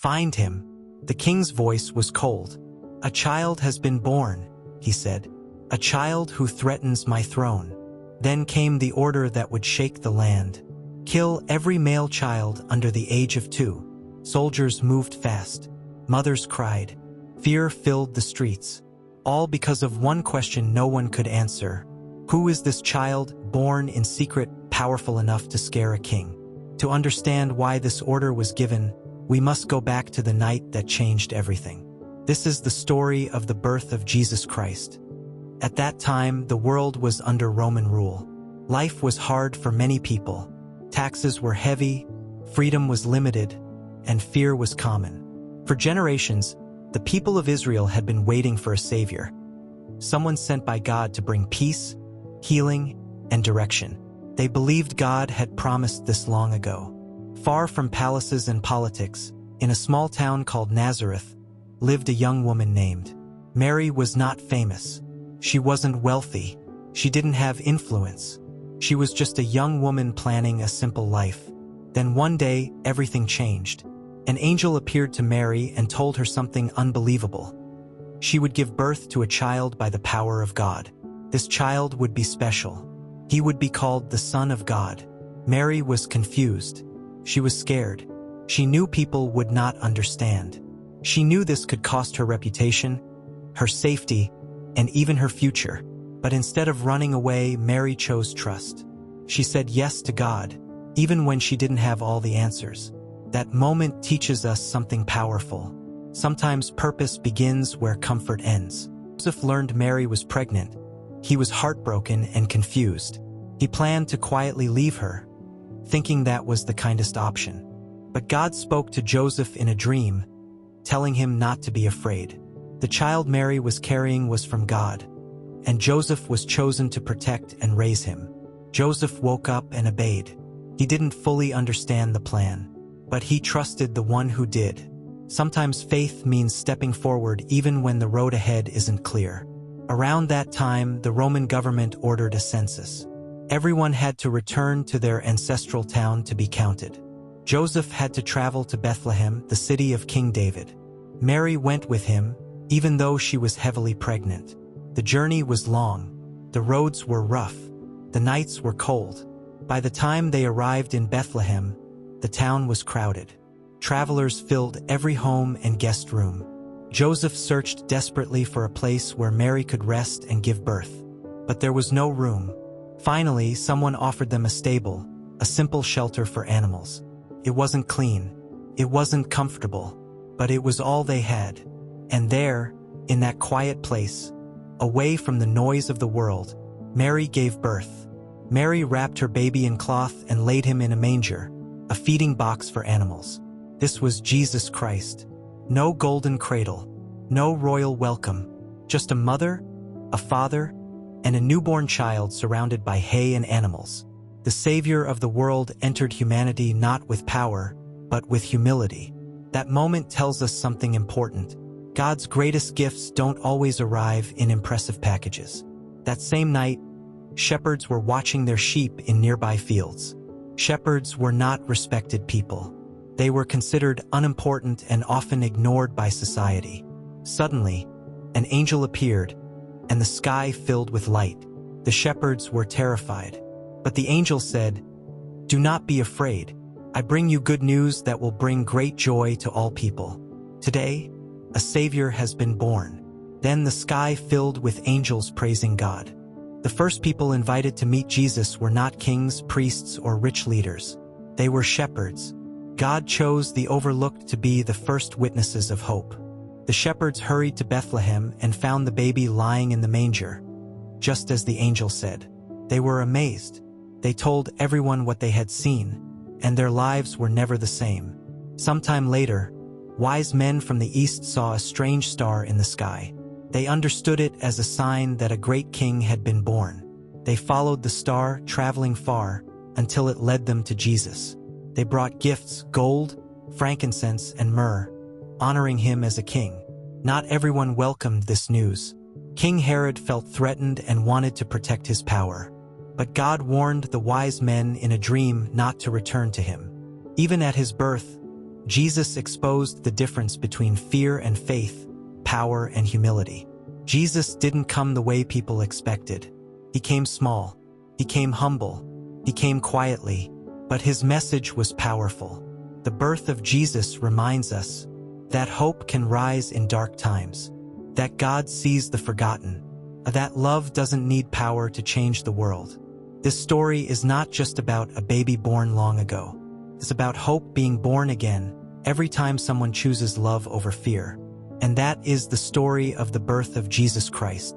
"Find him." The king's voice was cold. "A child has been born," he said. "A child who threatens my throne." Then came the order that would shake the land. "Kill every male child under the age of 2. Soldiers moved fast. Mothers cried. Fear filled the streets. All because of one question no one could answer. Who is this child, born in secret, powerful enough to scare a king? To understand why this order was given, we must go back to the night that changed everything. This is the story of the birth of Jesus Christ. At that time, the world was under Roman rule. Life was hard for many people. Taxes were heavy, freedom was limited, and fear was common. For generations, the people of Israel had been waiting for a savior, someone sent by God to bring peace, healing, and direction. They believed God had promised this long ago. Far from palaces and politics, in a small town called Nazareth, lived a young woman named Mary. Was not famous. She wasn't wealthy. She didn't have influence. She was just a young woman planning a simple life. Then one day, everything changed. An angel appeared to Mary and told her something unbelievable. She would give birth to a child by the power of God. This child would be special. He would be called the Son of God. Mary was confused. She was scared. She knew people would not understand. She knew this could cost her reputation, her safety, and even her future. But instead of running away, Mary chose trust. She said yes to God, even when she didn't have all the answers. That moment teaches us something powerful. Sometimes purpose begins where comfort ends. Joseph learned Mary was pregnant. He was heartbroken and confused. He planned to quietly leave her, thinking that was the kindest option. But God spoke to Joseph in a dream, telling him not to be afraid. The child Mary was carrying was from God, and Joseph was chosen to protect and raise him. Joseph woke up and obeyed. He didn't fully understand the plan, but he trusted the one who did. Sometimes faith means stepping forward even when the road ahead isn't clear. Around that time, the Roman government ordered a census. Everyone had to return to their ancestral town to be counted. Joseph had to travel to Bethlehem, the city of King David. Mary went with him, even though she was heavily pregnant. The journey was long. The roads were rough. The nights were cold. By the time they arrived in Bethlehem, the town was crowded. Travelers filled every home and guest room. Joseph searched desperately for a place where Mary could rest and give birth. But there was no room. Finally, someone offered them a stable, a simple shelter for animals. It wasn't clean. It wasn't comfortable. But it was all they had. And there, in that quiet place, away from the noise of the world, Mary gave birth. Mary wrapped her baby in cloth and laid him in a manger, a feeding box for animals. This was Jesus Christ. No golden cradle, no royal welcome, just a mother, a father, and a newborn child surrounded by hay and animals. The Savior of the world entered humanity not with power, but with humility. That moment tells us something important. God's greatest gifts don't always arrive in impressive packages. That same night, shepherds were watching their sheep in nearby fields. Shepherds were not respected people. They were considered unimportant and often ignored by society. Suddenly, an angel appeared, and the sky filled with light. The shepherds were terrified. But the angel said, "Do not be afraid. I bring you good news that will bring great joy to all people. Today, a Savior has been born." Then the sky filled with angels praising God. The first people invited to meet Jesus were not kings, priests, or rich leaders. They were shepherds. God chose the overlooked to be the first witnesses of hope. The shepherds hurried to Bethlehem and found the baby lying in the manger, just as the angel said. They were amazed. They told everyone what they had seen, and their lives were never the same. Sometime later, wise men from the east saw a strange star in the sky. They understood it as a sign that a great king had been born. They followed the star, traveling far, until it led them to Jesus. They brought gifts, gold, frankincense, and myrrh, honoring him as a king. Not everyone welcomed this news. King Herod felt threatened and wanted to protect his power. But God warned the wise men in a dream not to return to him. Even at his birth, Jesus exposed the difference between fear and faith, power and humility. Jesus didn't come the way people expected. He came small. He came humble. He came quietly. But his message was powerful. The birth of Jesus reminds us that hope can rise in dark times, that God sees the forgotten, that love doesn't need power to change the world. This story is not just about a baby born long ago. It's about hope being born again every time someone chooses love over fear. And that is the story of the birth of Jesus Christ.